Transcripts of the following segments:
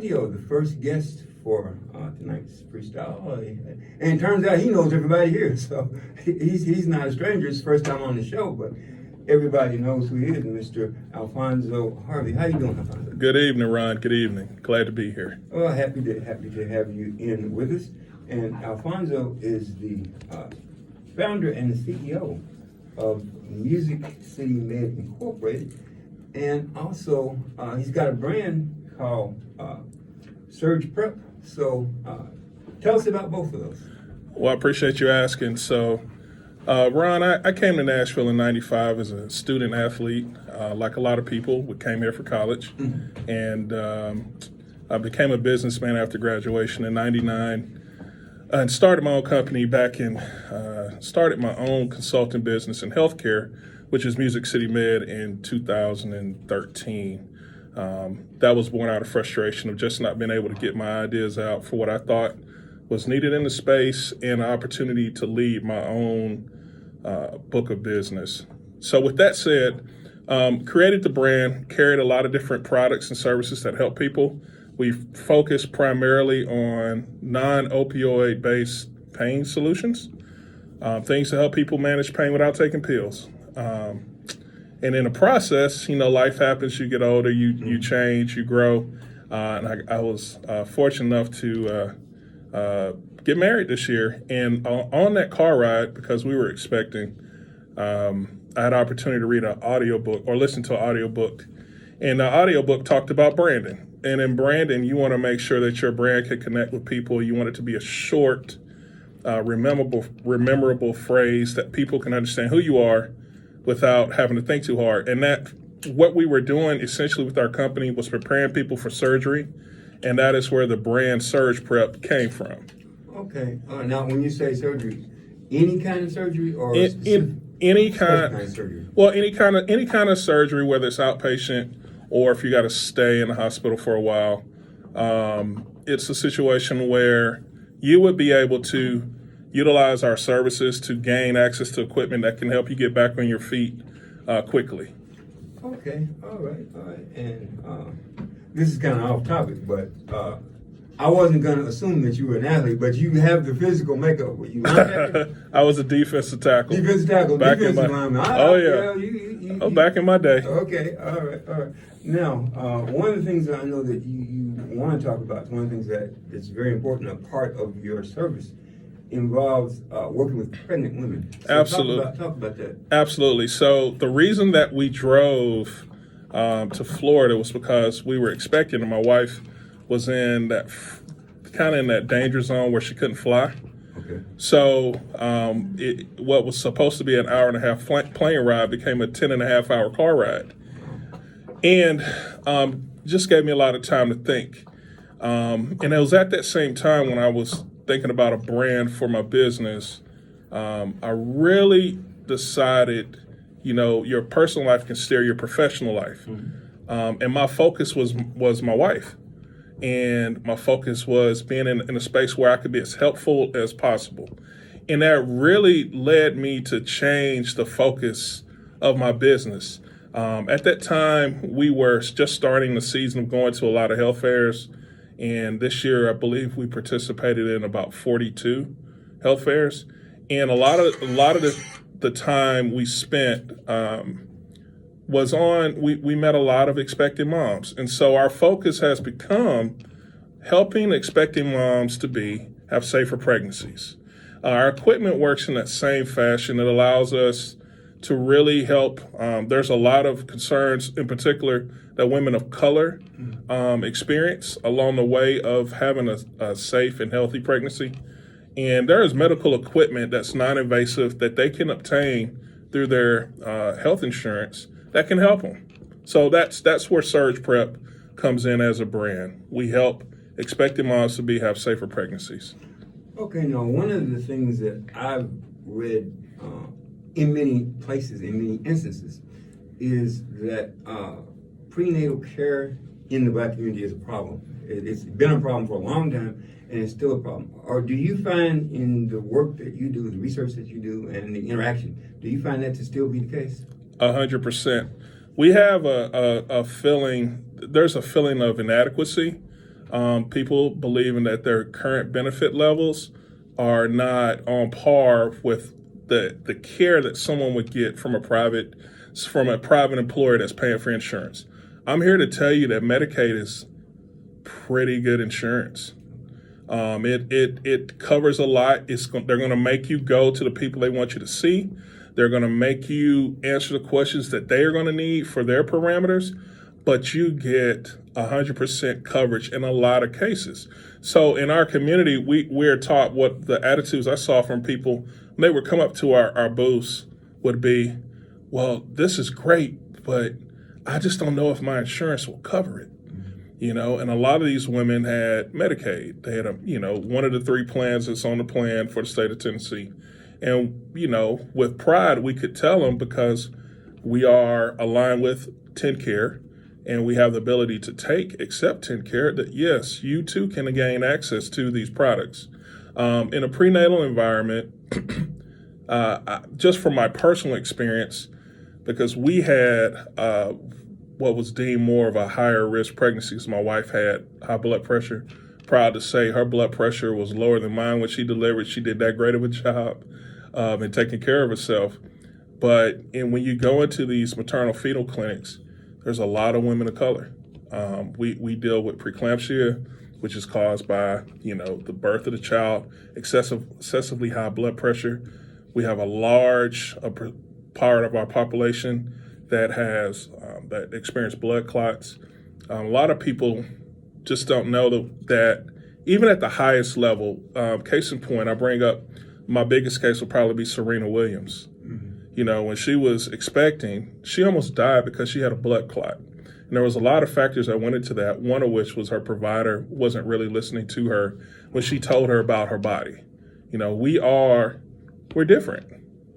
The first guest for tonight's freestyle, and it turns out he knows everybody here, so he's not a stranger. It's his first time on the show, but everybody knows who he is, Mr. Alfonso Harvey. How you doing, Alfonso? Good evening, Ron. Good evening. Glad to be here. Well, happy to have you in with us. And Alfonso is the founder and the CEO of Music City Med Incorporated, and also he's got a brand called SURGPREP. So tell us about both of those. Well, I appreciate you asking. So, Ron, I came to Nashville in '95 as a student athlete, like a lot of people. We came here for college, and I became a businessman after graduation in '99, and started my own company started my own consulting business in healthcare, which is Music City Med, in 2013. That was born out of frustration of just not being able to get my ideas out for what I thought was needed in the space, and an opportunity to lead my own book of business. So with that said, created the brand, carried a lot of different products and services that help people. We focus primarily on non-opioid based pain solutions, things to help people manage pain without taking pills. And in the process, life happens. You get older, you change, you grow. And I was fortunate enough to get married this year. And on that car ride, because we were expecting, I had an opportunity to read an audiobook or listen to an audiobook. And the audiobook talked about branding. And in branding, you want to make sure that your brand can connect with people. You want it to be a short, rememberable phrase that people can understand who you are without having to think too hard. And that what we were doing essentially with our company was preparing people for surgery, and that is where the brand SURGPREP came from. Okay. Now, when you say surgery, any kind of surgery or any kind of surgery? Well, any kind of surgery, whether it's outpatient or if you got to stay in the hospital for a while. It's a situation where you would be able to utilize our services to gain access to equipment that can help you get back on your feet quickly. Okay, all right. And this is kind of off topic, but I wasn't going to assume that you were an athlete, but you have the physical makeup. Were you I was a defensive tackle. Defensive lineman. Back in my day. Okay, all right. Now, one of the things that I know that you want to talk about, one of the things that is very important, a part of your service, involves working with pregnant women. So Absolutely. Talk about that. Absolutely. So the reason that we drove to Florida was because we were expecting, and my wife was in that kind of in that danger zone where she couldn't fly. Okay. So what was supposed to be an hour and a half plane ride became a 10.5 hour car ride. And just gave me a lot of time to think. And it was at that same time when I was thinking about a brand for my business, I really decided, your personal life can steer your professional life. Mm-hmm. And my focus was my wife. And my focus was being in a space where I could be as helpful as possible. And that really led me to change the focus of my business. At that time, we were just starting the season of going to a lot of health fairs. And this year, I believe we participated in about 42 health fairs. And a lot of the time we spent was on, we met a lot of expecting moms. And so our focus has become helping expecting moms to have safer pregnancies. Our equipment works in that same fashion. It allows us to really help. There's a lot of concerns in particular that women of color experience along the way of having a safe and healthy pregnancy. And there is medical equipment that's non-invasive that they can obtain through their health insurance that can help them. So that's where SURGPREP comes in as a brand. We help expecting moms to have safer pregnancies. Okay, now one of the things that I've read in many places, in many instances, is that prenatal care in the Black community is a problem. It's been a problem for a long time, and it's still a problem. Or do you find in the work that you do, the research that you do, and the interaction, do you find that to still be the case? 100%. We have a feeling, there's a feeling of inadequacy People believing that their current benefit levels are not on par with the care that someone would get from a private employer that's paying for insurance. I'm here to tell you that Medicaid is pretty good insurance. It covers a lot. They're going to make you go to the people they want you to see. They're going to make you answer the questions that they are going to need for their parameters, but you get 100% coverage in a lot of cases. So in our community, we're taught what the attitudes I saw from people when they would come up to our booths would be, well, this is great, but I just don't know if my insurance will cover it. And a lot of these women had Medicaid. They had one of the 3 plans that's on the plan for the state of Tennessee. And, with pride, we could tell them, because we are aligned with TennCare and we have the ability to accept TennCare, that yes, you too can gain access to these products. In a prenatal environment, just from my personal experience, because we had what was deemed more of a higher risk pregnancy, because my wife had high blood pressure. Proud to say her blood pressure was lower than mine when she delivered. She did that great of a job in taking care of herself. But when you go into these maternal fetal clinics, there's a lot of women of color. We deal with preeclampsia, which is caused by the birth of the child, excessively high blood pressure. We have a large part of our population that has that experience blood clots. A lot of people just don't know that even at the highest level, case in point, I bring up my biggest case will probably be Serena Williams. When she was expecting, she almost died because she had a blood clot. And there was a lot of factors that went into that, one of which was her provider wasn't really listening to her when she told her about her body. We're different,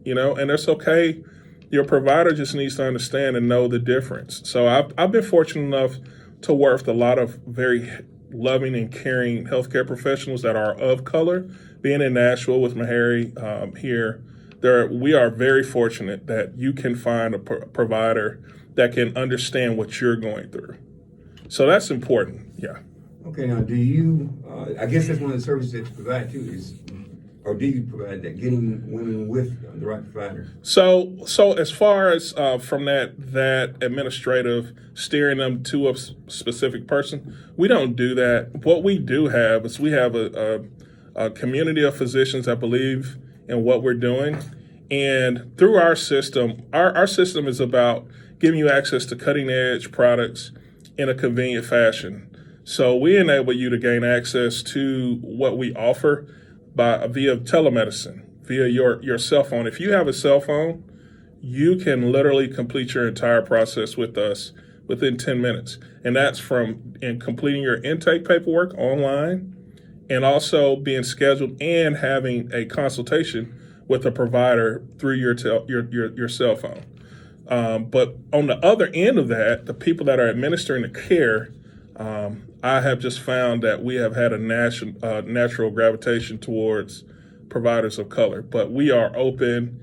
and that's okay. Your provider just needs to understand and know the difference. So I've been fortunate enough to work with a lot of very loving and caring healthcare professionals that are of color. Being in Nashville with Meharry here, we are very fortunate that you can find a provider that can understand what you're going through. So that's important, yeah. Okay, now do you, I guess that's one of the services that you provide too, or do you provide that, getting women with the right provider? So as far as from that administrative steering them to a specific person, we don't do that. What we do have is we have a community of physicians that believe in what we're doing. And through our system, our system is about giving you access to cutting edge products in a convenient fashion. So we enable you to gain access to what we offer via telemedicine, via your cell phone. If you have a cell phone, you can literally complete your entire process with us within 10 minutes. And that's from completing your intake paperwork online and also being scheduled and having a consultation with a provider through your cell phone. But on the other end of that, the people that are administering the care, I have just found that we have had a natural gravitation towards providers of color. But we are open.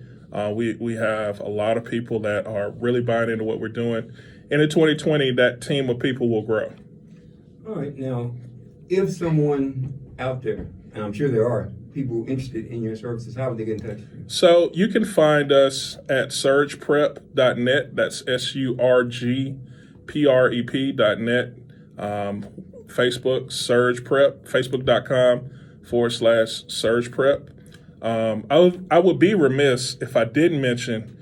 We have a lot of people that are really buying into what we're doing. And in 2020, that team of people will grow. All right. Now, if someone out there, and I'm sure there are people interested in your services, how would they get in touch with you? So you can find us at SURGPREP.net. That's SURGPREP.net. Facebook, SurgePrep, Facebook.com/SurgePrep. I would be remiss if I didn't mention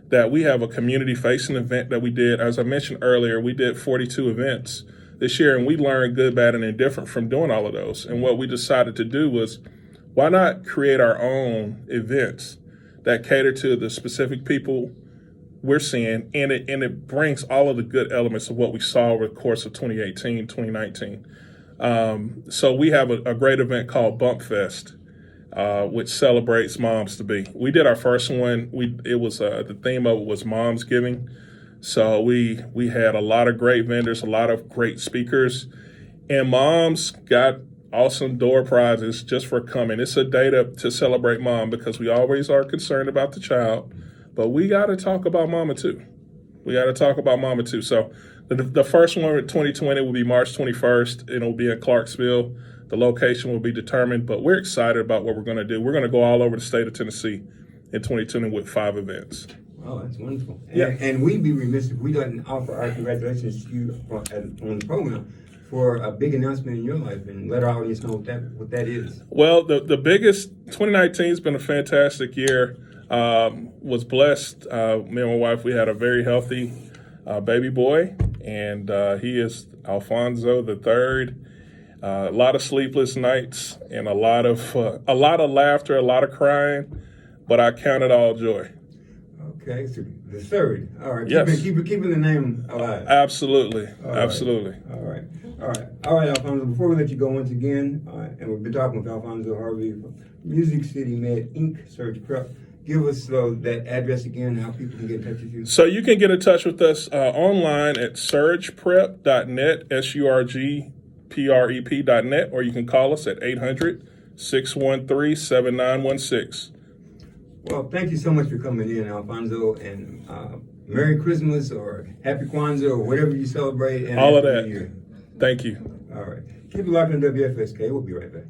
that we have a community-facing event that we did. As I mentioned earlier, we did 42 events this year, and we learned good, bad, and indifferent from doing all of those. And what we decided to do was, why not create our own events that cater to the specific people we're seeing, and it brings all of the good elements of what we saw over the course of 2018, 2019. So we have a great event called Bump Fest, which celebrates moms to be. We did our first one. The theme of it was Moms Giving. So we had a lot of great vendors, a lot of great speakers, and moms got awesome door prizes just for coming. It's a day to celebrate mom, because we always are concerned about the child, but we got to talk about mama too. So The first one in 2020 will be March 21st. It'll be in Clarksville. The location will be determined, but we're excited about what we're going to do. We're going to go all over the state of Tennessee in 2020 with 5 events. Oh, that's wonderful. Yeah. And we'd be remiss if we didn't offer our congratulations to you on the program for a big announcement in your life and let our audience know what that is. Well, the biggest, 2019 has been a fantastic year. Was blessed. Me and my wife, we had a very healthy baby boy, and he is Alfonso the third. A lot of sleepless nights and a lot of laughter, a lot of crying, but I count it all joy. Okay, so the third. All right. Yes. Keeping the name alive. Absolutely. All Absolutely. Right. All right, Alfonso, before we let you go once again, and we've been talking with Alfonso Harvey from Music City Med Inc., Surge Prep. Give us that address again, how people can get in touch with you. So you can get in touch with us online at surgprep.net, surgprep.net, or you can call us at 800-613-7916. Well, thank you so much for coming in, Alfonso, and Merry Christmas or Happy Kwanzaa or whatever you celebrate. And all of Happy that. New Year. Thank you. All right. Keep it locked on WFSK. We'll be right back.